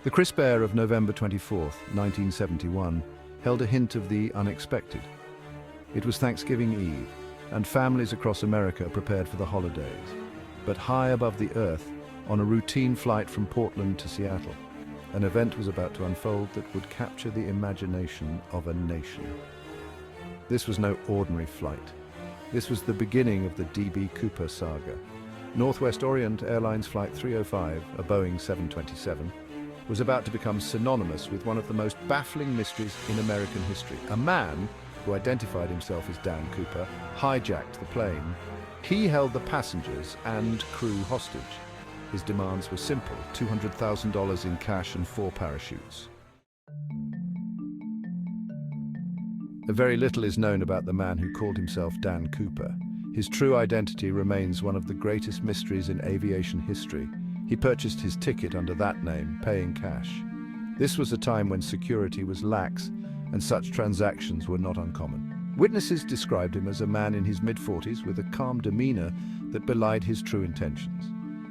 The crisp air of November 24, 1971, held a hint of the unexpected. It was Thanksgiving Eve, and families across America prepared for the holidays. But high above the earth, on a routine flight from Portland to Seattle, an event was about to unfold that would capture the imagination of a nation. This was no ordinary flight. This was the beginning of the b.cooper saga. Northwest Orient Airlines Flight 305, a Boeing 727, was about to become synonymous with one of the most baffling mysteries in American history. A man who identified himself as Dan Cooper hijacked the plane. He held the passengers and crew hostage. His demands were simple: $200,000 in cash and 4 parachutes. Very little is known about the man who called himself Dan Cooper. His true identity remains one of the greatest mysteries in aviation history. He purchased his ticket under that name, paying cash. This was a time when security was lax, and such transactions were not uncommon. Witnesses described him as a man in his mid-40s with a calm demeanor that belied his true intentions.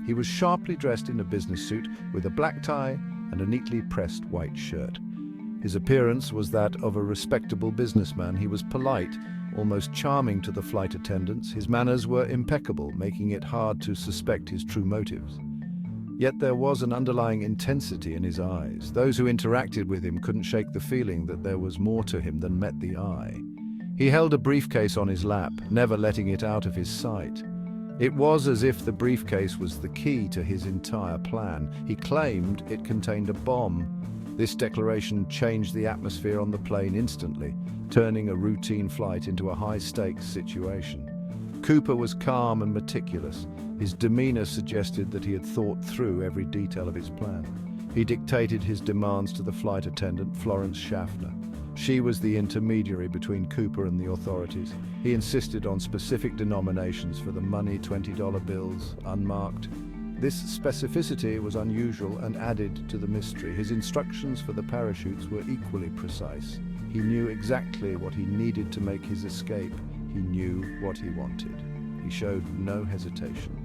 He was sharply dressed in a business suit with a black tie and a neatly pressed white shirt. His appearance was that of a respectable businessman. He was polite, almost charming to the flight attendants. His manners were impeccable, making it hard to suspect his true motives. Yet there was an underlying intensity in his eyes. Those who interacted with him couldn't shake the feeling that there was more to him than met the eye. He held a briefcase on his lap, never letting it out of his sight. It was as if the briefcase was the key to his entire plan. He claimed it contained a bomb. This declaration changed the atmosphere on the plane instantly, turning a routine flight into a high-stakes situation. Cooper was calm and meticulous. His demeanor suggested that he had thought through every detail of his plan. He dictated his demands to the flight attendant, Florence Schaffner. She was the intermediary between Cooper and the authorities. He insisted on specific denominations for the money, $20 bills, unmarked. This specificity was unusual and added to the mystery. His instructions for the parachutes were equally precise. He knew exactly what he needed to make his escape. He knew what he wanted. He showed no hesitation.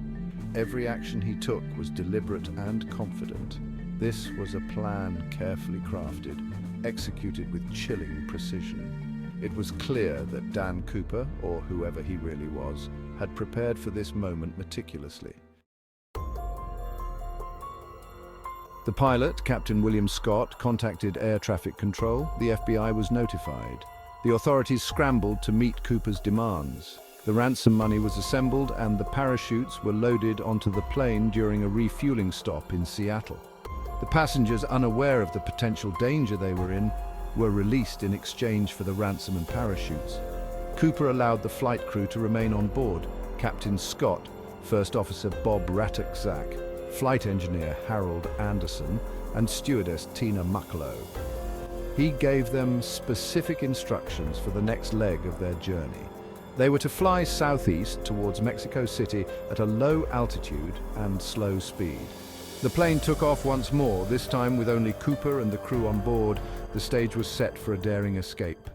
Every action he took was deliberate and confident. This was a plan carefully crafted, executed with chilling precision. It was clear that Dan Cooper, or whoever he really was, had prepared for this moment meticulously. The pilot, Captain William Scott, contacted air traffic control. The FBI was notified. The authorities scrambled to meet Cooper's demands. The ransom money was assembled and the parachutes were loaded onto the plane during a refueling stop in Seattle. The passengers, unaware of the potential danger they were in, were released in exchange for the ransom and parachutes. Cooper allowed the flight crew to remain on board: Captain Scott, First Officer Bob Ratakzak, Flight Engineer Harold Anderson, and Stewardess Tina Mucklow. He gave them specific instructions for the next leg of their journey. They were to fly southeast towards Mexico City at a low altitude and slow speed. The plane took off once more, this time with only Cooper and the crew on board. The stage was set for a daring escape.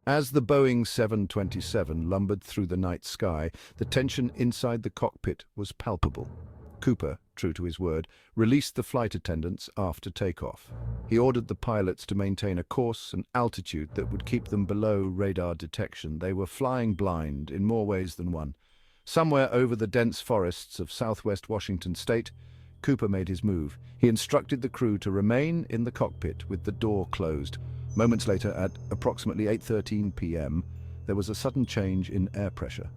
As the Boeing 727 lumbered through the night sky, the tension inside the cockpit was palpable. Cooper, true to his word, released the flight attendants after takeoff. He ordered the pilots to maintain a course and altitude that would keep them below radar detection. They were flying blind in more ways than one. Somewhere over the dense forests of southwest Washington state, Cooper made his move. He instructed the crew to remain in the cockpit with the door closed. Moments later, at approximately 8:13 p.m., there was a sudden change in air pressure.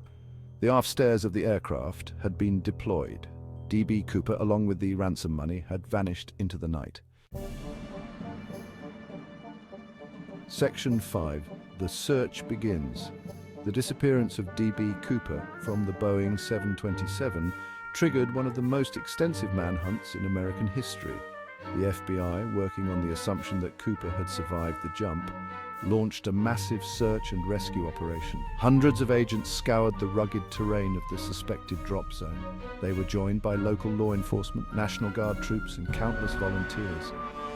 The aft stairs of the aircraft had been deployed. D.B. Cooper, along with the ransom money, had vanished into the night. Section 5. The search begins. The disappearance of D.B. Cooper from the Boeing 727 triggered one of the most extensive manhunts in American history. The FBI, working on the assumption that Cooper had survived the jump, launched a massive search and rescue operation. Hundreds of agents scoured the rugged terrain of the suspected drop zone. They were joined by local law enforcement, National Guard troops, and countless volunteers.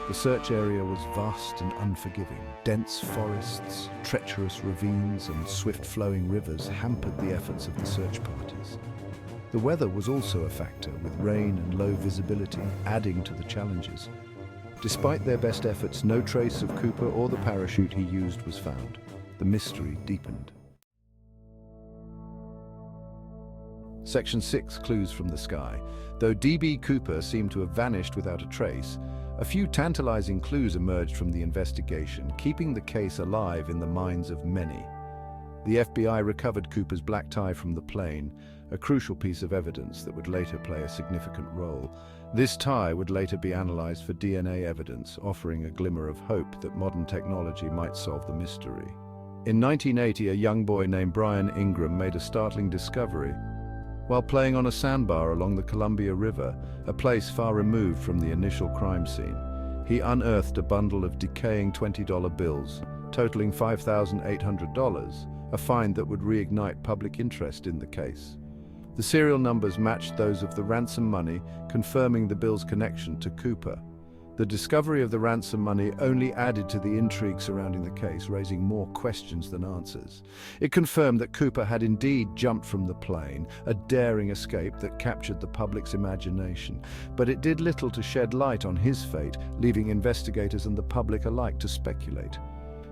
The search area was vast and unforgiving. Dense forests, treacherous ravines, and swift-flowing rivers hampered the efforts of the search parties. The weather was also a factor, with rain and low visibility adding to the challenges. Despite their best efforts, no trace of Cooper or the parachute he used was found. The mystery deepened. Section 6, Clues from the Sky. Though D.B. Cooper seemed to have vanished without a trace, a few tantalizing clues emerged from the investigation, keeping the case alive in the minds of many. The FBI recovered Cooper's black tie from the plane, a crucial piece of evidence that would later play a significant role. This tie would later be analyzed for DNA evidence, offering a glimmer of hope that modern technology might solve the mystery. In 1980, a young boy named Brian Ingram made a startling discovery. While playing on a sandbar along the Columbia River, a place far removed from the initial crime scene, he unearthed a bundle of decaying $20 bills, totaling $5,800, a find that would reignite public interest in the case. The serial numbers matched those of the ransom money, confirming the bill's connection to Cooper. The discovery of the ransom money only added to the intrigue surrounding the case, raising more questions than answers. It confirmed that Cooper had indeed jumped from the plane, a daring escape that captured the public's imagination. But it did little to shed light on his fate, leaving investigators and the public alike to speculate.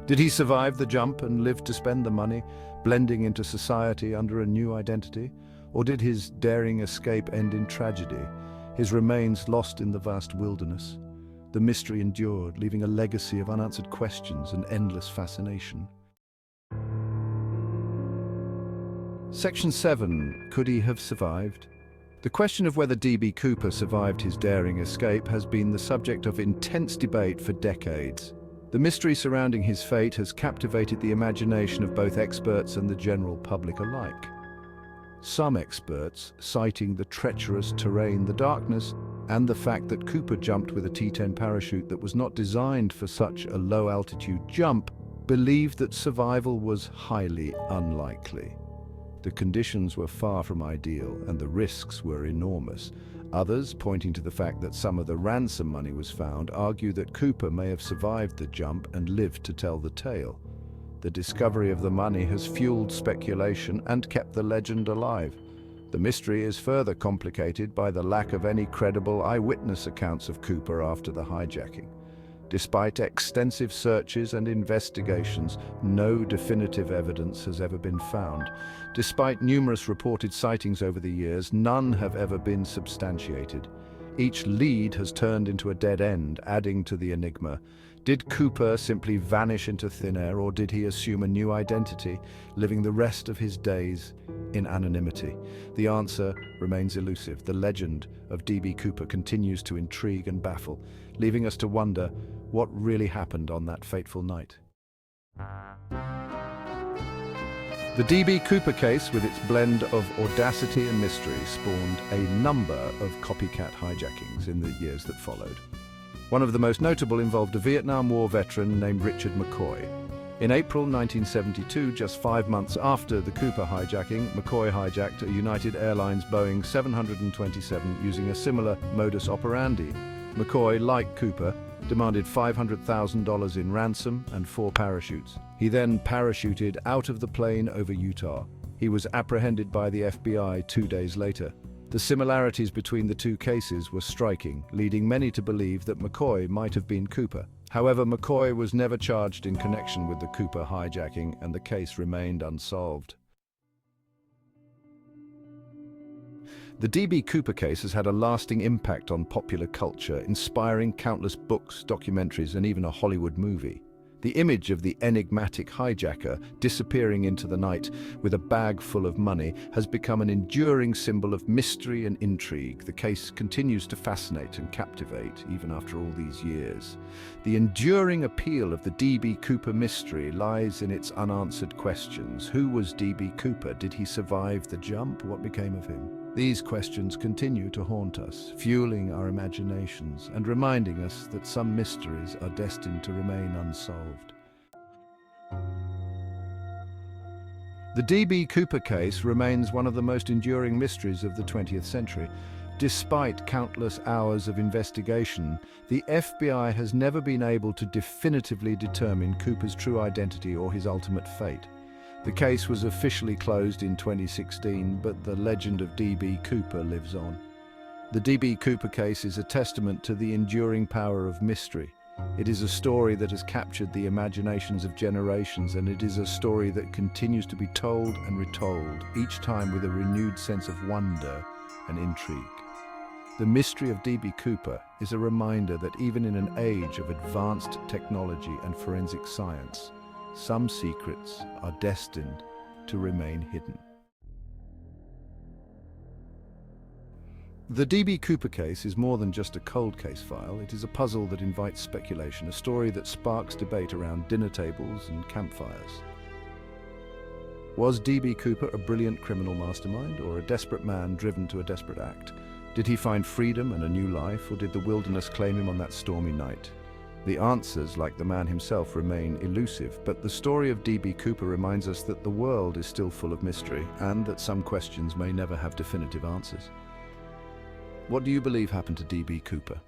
Did he survive the jump and live to spend the money, blending into society under a new identity? Or did his daring escape end in tragedy, his remains lost in the vast wilderness? The mystery endured, leaving a legacy of unanswered questions and endless fascination. Section 7. Could he have survived? The question of whether D.B. Cooper survived his daring escape has been the subject of intense debate for decades. The mystery surrounding his fate has captivated the imagination of both experts and the general public alike. Some experts, citing the treacherous terrain, the darkness, and the fact that Cooper jumped with a T-10 parachute that was not designed for such a low-altitude jump, believed that survival was highly unlikely. The conditions were far from ideal, and the risks were enormous. Others, pointing to the fact that some of the ransom money was found, argue that Cooper may have survived the jump and lived to tell the tale. The discovery of the money has fueled speculation and kept the legend alive. The mystery is further complicated by the lack of any credible eyewitness accounts of Cooper after the hijacking. Despite extensive searches and investigations, no definitive evidence has ever been found. Despite numerous reported sightings over the years, none have ever been substantiated. Each lead has turned into a dead end, adding to the enigma. Did Cooper simply vanish into thin air, or did he assume a new identity, living the rest of his days in anonymity? The answer remains elusive. The legend of D.B. Cooper continues to intrigue and baffle, leaving us to wonder what really happened on that fateful night. The D.B. Cooper case, with its blend of audacity and mystery, spawned a number of copycat hijackings in the years that followed. One of the most notable involved a Vietnam War veteran named Richard McCoy. In April 1972, just 5 months after the Cooper hijacking, McCoy hijacked a United Airlines Boeing 727 using a similar modus operandi. McCoy, like Cooper, demanded $500,000 in ransom and 4 parachutes. He then parachuted out of the plane over Utah. He was apprehended by the FBI 2 days later. The similarities between the two cases were striking, leading many to believe that McCoy might have been Cooper. However, McCoy was never charged in connection with the Cooper hijacking, and the case remained unsolved. The D.B. Cooper case has had a lasting impact on popular culture, inspiring countless books, documentaries, and even a Hollywood movie. The image of the enigmatic hijacker disappearing into the night with a bag full of money has become an enduring symbol of mystery and intrigue. The case continues to fascinate and captivate even after all these years. The enduring appeal of the D.B. Cooper mystery lies in its unanswered questions. Who was D.B. Cooper? Did he survive the jump? What became of him? These questions continue to haunt us, fueling our imaginations and reminding us that some mysteries are destined to remain unsolved. The D.B. Cooper case remains one of the most enduring mysteries of the 20th century. Despite countless hours of investigation, the FBI has never been able to definitively determine Cooper's true identity or his ultimate fate. The case was officially closed in 2016, but the legend of D.B. Cooper lives on. The D.B. Cooper case is a testament to the enduring power of mystery. It is a story that has captured the imaginations of generations, and it is a story that continues to be told and retold, each time with a renewed sense of wonder and intrigue. The mystery of D.B. Cooper is a reminder that even in an age of advanced technology and forensic science, some secrets are destined to remain hidden. The D.B. Cooper case is more than just a cold case file. It is a puzzle that invites speculation, a story that sparks debate around dinner tables and campfires. Was D.B. Cooper a brilliant criminal mastermind, or a desperate man driven to a desperate act? Did he find freedom and a new life, or did the wilderness claim him on that stormy night? The answers, like the man himself, remain elusive, but the story of D.B. Cooper reminds us that the world is still full of mystery, and that some questions may never have definitive answers. What do you believe happened to D.B. Cooper?